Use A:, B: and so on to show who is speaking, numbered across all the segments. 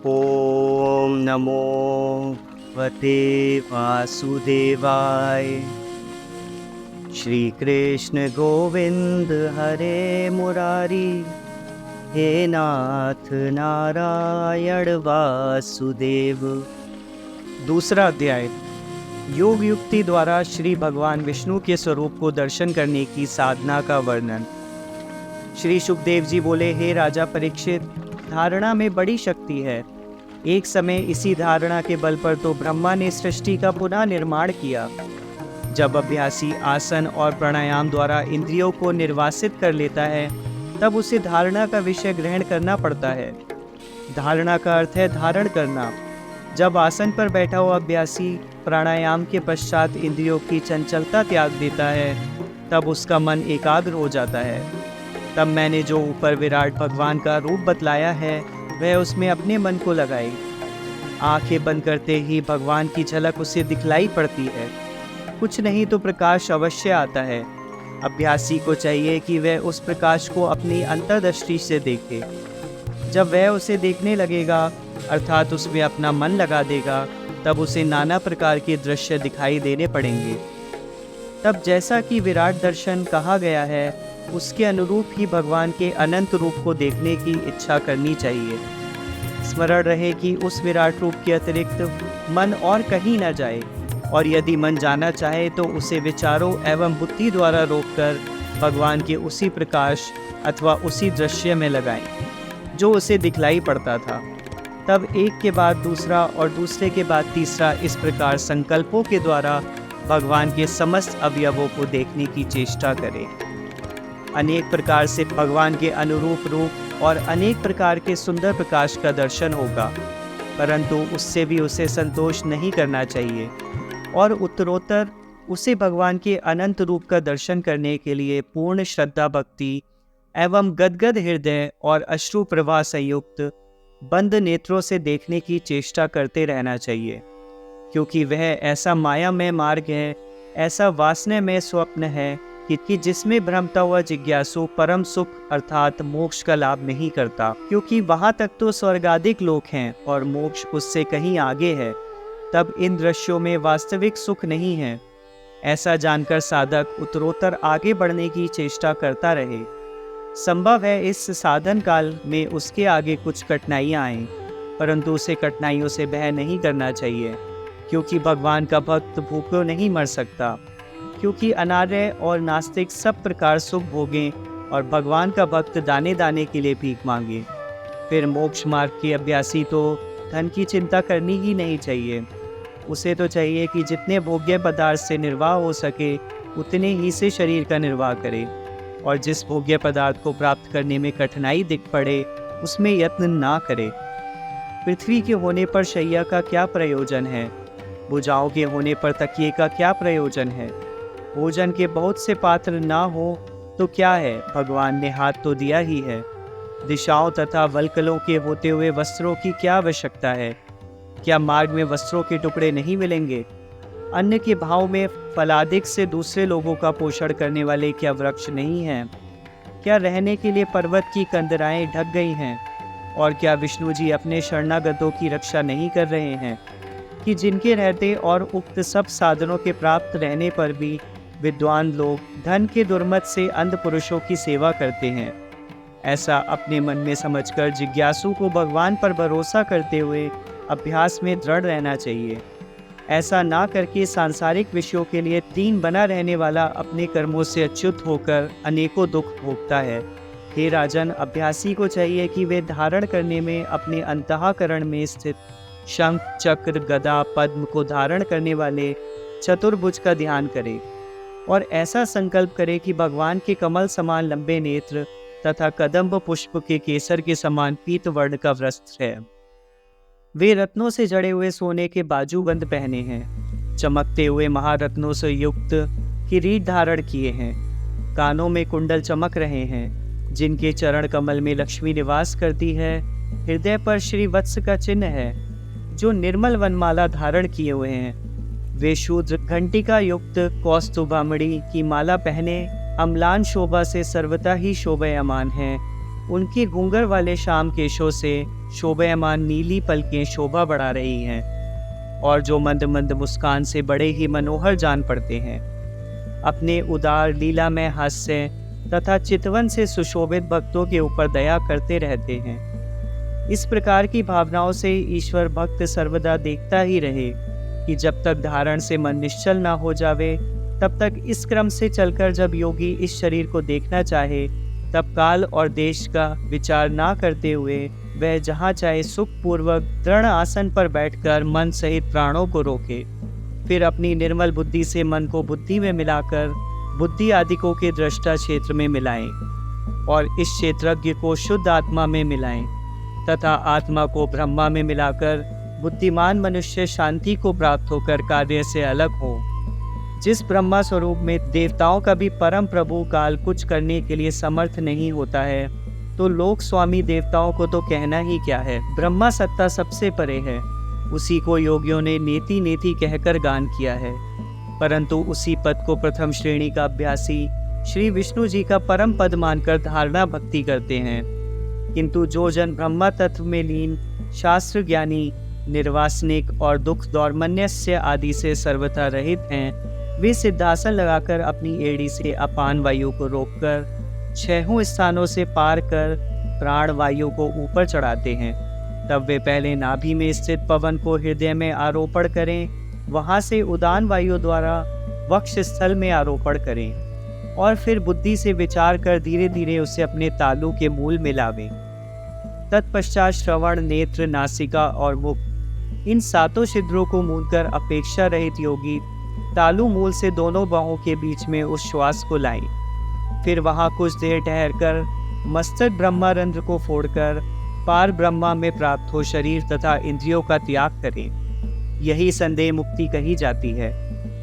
A: ॐ नमो भगवते वासुदेवाय। श्रीकृष्ण गोविंद हरे मुरारी, हे नाथ नारायण वासुदेव। दूसरा अध्याय, योग युक्ति द्वारा श्री भगवान विष्णु के स्वरूप को दर्शन करने की साधना का वर्णन। श्री सुखदेव जी बोले, हे राजा परीक्षित, धारणा में बड़ी शक्ति है। एक समय इसी धारणा के बल पर तो ब्रह्मा ने सृष्टि का पुनः निर्माण किया। जब अभ्यासी आसन और प्राणायाम द्वारा इंद्रियों को निर्वासित कर लेता है, तब उसे धारणा का विषय ग्रहण करना पड़ता है। धारणा का अर्थ है धारण करना। जब आसन पर बैठा हुआ अभ्यासी प्राणायाम के पश्चात इंद्रियों की चंचलता त्याग देता है, तब उसका मन एकाग्र हो जाता है। तब मैंने जो ऊपर विराट भगवान का रूप बतलाया है, वह उसमें अपने मन को लगाए। आंखें बंद करते ही भगवान की झलक उसे दिखलाई पड़ती है। कुछ नहीं तो प्रकाश अवश्य आता है। अभ्यासी को चाहिए कि वह उस प्रकाश को अपनी अंतर्दृष्टि से देखे। जब वह उसे देखने लगेगा, अर्थात उसमें अपना मन लगा देगा, तब उसे नाना प्रकार के दृश्य दिखाई देने पड़ेंगे। तब जैसा कि विराट दर्शन कहा गया है, उसके अनुरूप ही भगवान के अनंत रूप को देखने की इच्छा करनी चाहिए। स्मरण रहे कि उस विराट रूप के अतिरिक्त मन और कहीं न जाए, और यदि मन जाना चाहे तो उसे विचारों एवं बुद्धि द्वारा रोककर भगवान के उसी प्रकाश अथवा उसी दृश्य में लगाएं, जो उसे दिखलाई पड़ता था। तब एक के बाद दूसरा और दूसरे के बाद तीसरा इस प्रकार संकल्पों के द्वारा भगवान के समस्त अवयवों को देखने की चेष्टा करे। अनेक प्रकार से भगवान के अनुरूप रूप और अनेक प्रकार के सुंदर प्रकाश का दर्शन होगा, परंतु उससे भी उसे संतोष नहीं करना चाहिए और उत्तरोत्तर उसे भगवान के अनंत रूप का दर्शन करने के लिए पूर्ण श्रद्धा भक्ति एवं गदगद हृदय और अश्रु प्रवाह संयुक्त बंद नेत्रों से देखने की चेष्टा करते रहना चाहिए, क्योंकि वह ऐसा मायामय मार्ग है, ऐसा वासनामय स्वप्न है कि जिसमें भ्रमता हुआ जिज्ञासु परम सुख अर्थात मोक्ष का लाभ नहीं करता, क्योंकि वहां तक तो स्वर्गादिक लोक हैं और मोक्ष उससे कहीं आगे है। तब इन दृश्यों में वास्तविक सुख नहीं है। ऐसा जानकर साधक उत्तरोत्तर आगे बढ़ने की चेष्टा करता रहे। संभव है इस साधन काल में उसके आगे कुछ कठिनाइयाँ आएं, परंतु उसे कठिनाइयों से भय नहीं करना चाहिए, क्योंकि भगवान का भक्त भूखों नहीं मर सकता। क्योंकि अनार्य और नास्तिक सब प्रकार सुख भोगें और भगवान का भक्त दाने दाने के लिए भीख मांगे। फिर मोक्ष मार्ग के अभ्यासी तो धन की चिंता करनी ही नहीं चाहिए। उसे तो चाहिए कि जितने भोग्य पदार्थ से निर्वाह हो सके, उतने ही से शरीर का निर्वाह करे, और जिस भोग्य पदार्थ को प्राप्त करने में कठिनाई दिख पड़े, उसमें यत्न ना करे। पृथ्वी के होने पर शैया का क्या प्रयोजन है? भुजाओं के होने पर तकिए का क्या प्रयोजन है? भोजन के बहुत से पात्र ना हो तो क्या है, भगवान ने हाथ तो दिया ही है। दिशाओं तथा वल्कलों के होते हुए वस्त्रों की क्या आवश्यकता है? क्या मार्ग में वस्त्रों के टुकड़े नहीं मिलेंगे? अन्न के भाव में फलादिक से दूसरे लोगों का पोषण करने वाले क्या वृक्ष नहीं हैं? क्या रहने के लिए पर्वत की कंदराएं ढक गई हैं? और क्या विष्णु जी अपने शरणागतों की रक्षा नहीं कर रहे हैं, कि जिनके रहते और उक्त सब साधनों के प्राप्त रहने पर भी विद्वान लोग धन के दुर्मत से अंध पुरुषों की सेवा करते हैं? ऐसा अपने मन में समझकर जिज्ञासु को भगवान पर भरोसा करते हुए अभ्यास में दृढ़ रहना चाहिए। ऐसा ना करके सांसारिक विषयों के लिए तीन बना रहने वाला अपने कर्मों से अच्युत होकर अनेकों दुख भोगता है। हे राजन, अभ्यासी को चाहिए कि वे धारण करने में अपने अंतःकरण में स्थित शंख चक्र गदा पद्म को धारण करने वाले चतुर्भुज का ध्यान करे, और ऐसा संकल्प करे कि भगवान के कमल समान लंबे नेत्र तथा कदम्ब पुष्प के केसर के समान पीत वर्ण का वस्त्र है। वे रत्नों से जड़े हुए सोने के बाजूबंद पहने हैं, चमकते हुए महारत्नों से युक्त किरीट धारण किए हैं, कानों में कुंडल चमक रहे हैं, जिनके चरण कमल में लक्ष्मी निवास करती है। हृदय पर श्री वत्स का चिन्ह है, जो निर्मल वनमाला धारण किए हुए हैं। वे शूद्र घंटिका युक्त कौस्तुभामणि की माला पहने अम्लान शोभा से सर्वथा ही शोभायमान हैं। उनके घूंघर वाले शाम केशों से शोभायमान नीली पलकें शोभा बढ़ा रही हैं और जो मंद मंद मुस्कान से बड़े ही मनोहर जान पड़ते हैं। अपने उदार लीलामय हास्य तथा चितवन से सुशोभित भक्तों के ऊपर दया करते रहते हैं। इस प्रकार की भावनाओं से ईश्वर भक्त सर्वदा देखता ही रहे कि जब तक धारण से मन निश्चल ना हो जावे, तब तक इस क्रम से चलकर जब योगी इस शरीर को देखना चाहे, तब काल और देश का विचार ना करते हुए वह जहाँ चाहे सुखपूर्वक दृढ़ आसन पर बैठकर मन सहित प्राणों को रोके, फिर अपनी निर्मल बुद्धि से मन को बुद्धि में मिलाकर बुद्धि आदिकों के दृष्टा क्षेत्र में मिलाएं और इस क्षेत्रज्ञ को शुद्ध आत्मा में मिलाएं तथा आत्मा को ब्रह्मा में मिलाकर बुद्धिमान मनुष्य शांति को प्राप्त होकर कार्य से अलग हो। जिस ब्रह्मा स्वरूप में देवताओं का भी परम प्रभु काल कुछ करने के लिए समर्थ नहीं होता है, तो लोक स्वामी देवताओं को तो कहना ही क्या है। ब्रह्मा सत्ता सबसे परे है, उसी को योगियों ने नेति नेति कहकर गान किया है। परंतु उसी पद को प्रथम श्रेणी का अभ्यासी श्री विष्णु जी का परम पद मानकर धारणा भक्ति करते हैं। किंतु जो जन ब्रह्मा तत्व में लीन, शास्त्र ज्ञानी, निर्वासनिक और दुख दौर्मन्यस्य आदि से सर्वथा रहित हैं, वे सिद्धासन लगाकर अपनी एड़ी से अपान वायु को रोककर छहों स्थानों से पार कर प्राण वायु को ऊपर चढ़ाते हैं। तब वे पहले नाभि में स्थित पवन को हृदय में आरोपण करें, वहां से उदान वायु द्वारा वक्ष स्थल में आरोपण करें और फिर बुद्धि से विचार कर धीरे धीरे उसे अपने तालु के मूल में लावें। तत्पश्चात श्रवण, नेत्र, नासिका और मुख, इन सातों छिद्रों को मूंदकर अपेक्षा रहित योगी तालु मूल से दोनों बाहों के बीच में उस श्वास को लाएं। फिर वहां कुछ देर ठहरकर मस्तक ब्रह्मारंध्र को फोड़कर पार ब्रह्मा में प्राप्त हो शरीर तथा इंद्रियों का त्याग करें। यही संदेह मुक्ति कही जाती है।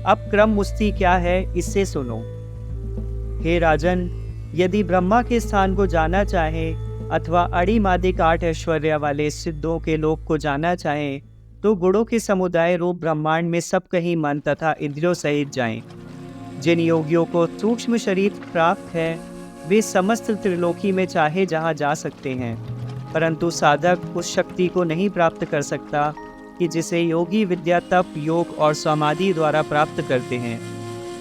A: अब क्रम मुक्ति क्या है, इससे सुनो। हे राजन, यदि ब्रह्मा के स्थान को जाना चाहे अथवा अड़िमादिक 8 ऐश्वर्य वाले सिद्धों के लोक को जाना चाहे, तो गुणों के समुदाय रूप ब्रह्मांड में सब कहीं मन तथा इंद्रियों सहित जाएं। जिन योगियों को सूक्ष्म शरीर प्राप्त है, वे समस्त त्रिलोकी में चाहे जहाँ जा सकते हैं, परंतु साधक उस शक्ति को नहीं प्राप्त कर सकता कि जिसे योगी विद्या, तप, योग और समाधि द्वारा प्राप्त करते हैं,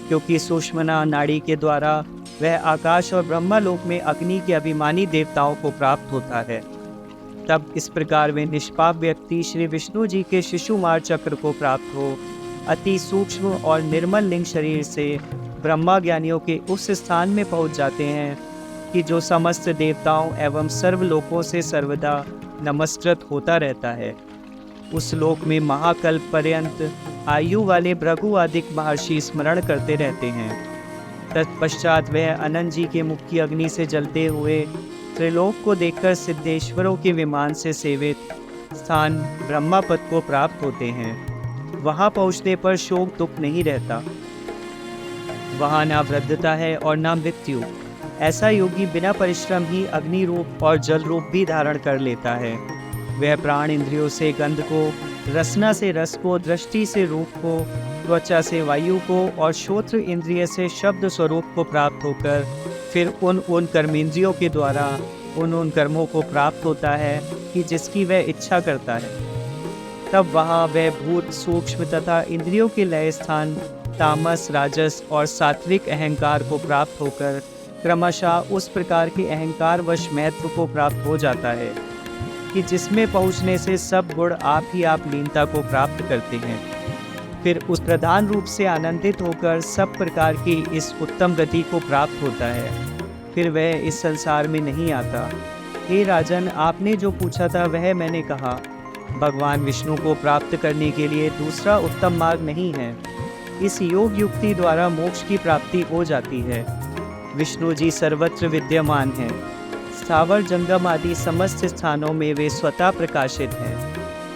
A: क्योंकि सूक्ष्मना नाड़ी के द्वारा वह आकाश और ब्रह्मलोक में अग्नि के अभिमानी देवताओं को प्राप्त होता है। तब इस प्रकार वे निष्पाप व्यक्ति श्री विष्णु जी के शिशुमार चक्र को प्राप्त हो अति सूक्ष्म और निर्मल लिंग शरीर से ब्रह्मा ज्ञानियों के उस स्थान में पहुंच जाते हैं कि जो समस्त देवताओं एवं सर्वलोकों से सर्वदा नमस्कृत होता रहता है। उस लोक में महाकल्प पर्यंत आयु वाले भृगु आदि महर्षि स्मरण करते रहते हैं। तत्पश्चात वह अनंत जी के मुख की अग्नि से जलते हुए त्रिलोक को देखकर सिद्धेश्वरों के विमान से सेवित स्थान ब्रह्मापद को प्राप्त होते हैं। वहां पहुंचने पर शोक दुख नहीं रहता, वहां ना वृद्धता है और ना मृत्यु। ऐसा योगी बिना परिश्रम ही अग्नि रूप और जल रूप भी धारण कर लेता है। वह प्राण इंद्रियों से गंध को, रसना से रस को, दृष्टि से रूप को, त्वचा से वायु को और श्रोत्र इंद्रिय से शब्द स्वरूप को प्राप्त होकर फिर उन कर्मेंद्रियों के द्वारा उन कर्मों को प्राप्त होता है कि जिसकी वह इच्छा करता है। तब वहाँ वह भूत, सूक्ष्म तथा इंद्रियों के लय स्थान तामस, राजस और सात्विक अहंकार को प्राप्त होकर क्रमशः उस प्रकार के अहंकार वश महत्व को प्राप्त हो जाता है कि जिसमें पहुँचने से सब गुण आप ही आप लीनता को प्राप्त करते हैं। फिर उस प्रधान रूप से आनंदित होकर सब प्रकार की इस उत्तम गति को प्राप्त होता है। फिर वह इस संसार में नहीं आता। हे राजन, आपने जो पूछा था वह मैंने कहा। भगवान विष्णु को प्राप्त करने के लिए दूसरा उत्तम मार्ग नहीं है। इस योग युक्ति द्वारा मोक्ष की प्राप्ति हो जाती है। विष्णु जी सर्वत्र विद्यमान हैं। स्थावर जंगम आदि समस्त स्थानों में वे स्वतः प्रकाशित हैं।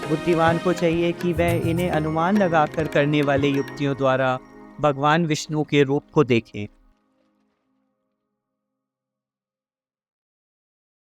A: बुद्धिमान को चाहिए कि वह इन्हें अनुमान लगाकर करने वाले युक्तियों द्वारा भगवान विष्णु के रूप को देखें।